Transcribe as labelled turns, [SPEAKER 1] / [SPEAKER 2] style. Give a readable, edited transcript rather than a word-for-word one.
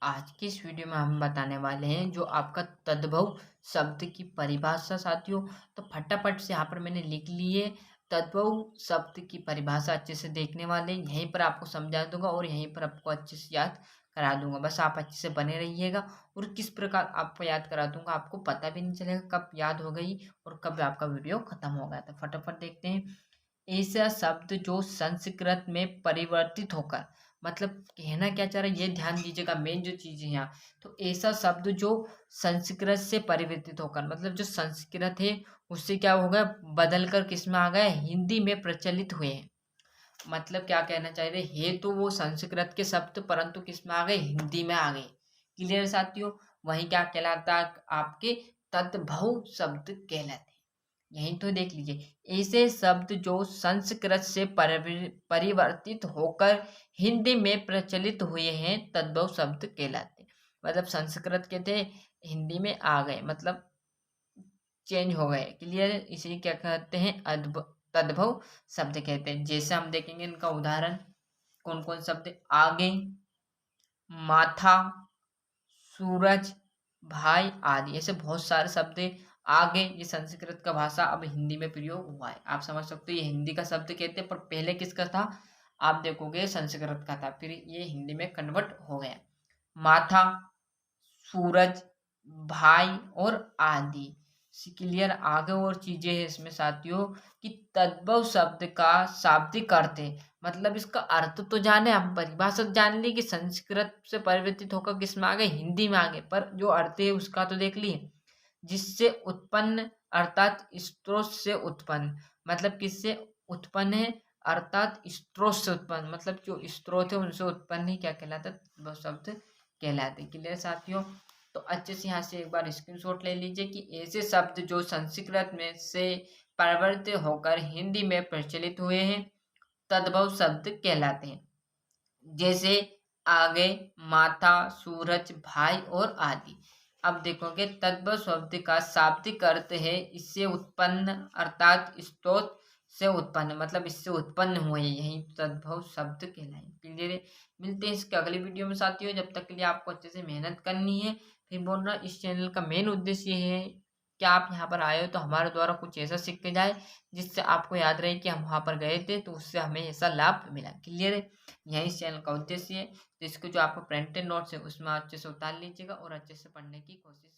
[SPEAKER 1] आज की इस वीडियो में हम बताने वाले हैं जो आपका तद्भव शब्द की परिभाषा साथियों। तो फटाफट से यहाँ पर मैंने लिख ली है। तद्भव शब्द की परिभाषा अच्छे से देखने वाले हैं। यहीं पर आपको समझा दूंगा और यहीं पर आपको अच्छे से याद करा दूंगा। बस आप अच्छे से बने रहिएगा और किस प्रकार आपको याद करा दूंगा आपको पता भी नहीं चलेगा कब याद हो गई और कब आपका वीडियो खत्म हो गया। तो फटाफट देखते हैं। ऐसा शब्द जो संस्कृत में परिवर्तित होकर, मतलब कहना क्या चाह रहा है ये ध्यान दीजिएगा। मेन जो चीज है यहाँ, तो ऐसा शब्द जो संस्कृत से परिवर्तित होकर, मतलब जो संस्कृत है उससे क्या हो गया, बदल कर किस में आ गया, हिंदी में प्रचलित हुए हैं। मतलब क्या कहना चाह रहे हैं, तो वो संस्कृत के शब्द परंतु किस में आ गए, हिंदी में आ गए। क्लियर साथियों। वही क्या कहलाता है, आपके तद्भव शब्द कहलाते हैं। यही तो देख लीजिए, ऐसे शब्द जो संस्कृत से परिवर्तित होकर हिंदी में प्रचलित हुए हैं तद्भव शब्द कहलाते हैं। मतलब संस्कृत के थे, हिंदी में आ गए, मतलब चेंज हो गए। क्लियर है। इसे क्या कहते हैं, तद्भव शब्द कहते हैं। जैसे हम देखेंगे इनका उदाहरण, कौन कौन शब्द, आगे, माथा, सूरज, भाई आदि, ऐसे बहुत सारे शब्द आगे। ये संस्कृत का भाषा अब हिंदी में प्रयोग हुआ है। आप समझ सकते हो ये हिंदी का शब्द कहते हैं, पर पहले किसका था, आप देखोगे संस्कृत का था, फिर ये हिंदी में कन्वर्ट हो गया। माथा, सूरज, भाई और आदि। क्लियर। आगे और चीजें हैं इसमें साथियों कि तद्भव शब्द का शाब्दिक अर्थ है, मतलब इसका अर्थ तो जाने, हम परिभाषा जान ली कि संस्कृत से परिवर्तित होकर किस में आ गए, हिंदी में आ गए, पर जो अर्थ है उसका तो देख लिए। जिससे उत्पन्न अर्थात स्त्रोत से उत्पन्न, मतलब किससे उत्पन्न है, अर्थात स्त्रोत से उत्पन्न, मतलब जो स्त्रोत है उनसे उत्पन्न ही क्या कहलाता है, वह शब्द कहलाते। क्लियर साथियों। तो अच्छे से यहाँ से एक बार स्क्रीनशॉट ले लीजिए कि ऐसे शब्द जो संस्कृत में से परिवर्तित होकर हिंदी में प्रचलित हुए हैं तद्भव शब्द कहलाते हैं। जैसे आगे, माथा, सूरज, भाई और आदि। अब देखोगे तद्भव शब्द का शाब्दिक अर्थ है इससे उत्पन्न अर्थात स्रोत से उत्पन्न, मतलब इससे उत्पन्न हुए, यही तद्भव शब्द कहलाए। क्लियर है। मिलते हैं इसके अगली वीडियो में साथियों। जब तक के लिए आपको अच्छे से मेहनत करनी है। फिर बोल रहा, इस चैनल का मेन उद्देश्य ये है कि आप यहाँ पर आए हो तो हमारे द्वारा कुछ ऐसा सीख के जाए जिससे आपको याद रहे कि हम वहाँ पर गए थे तो उससे हमें ऐसा लाभ मिला। क्लियर है। यही इस चैनल का उद्देश्य है। तो इसको जो आपको प्रिंटेड नोट्स है उसमें अच्छे से उतार लीजिएगा और अच्छे से पढ़ने की कोशिश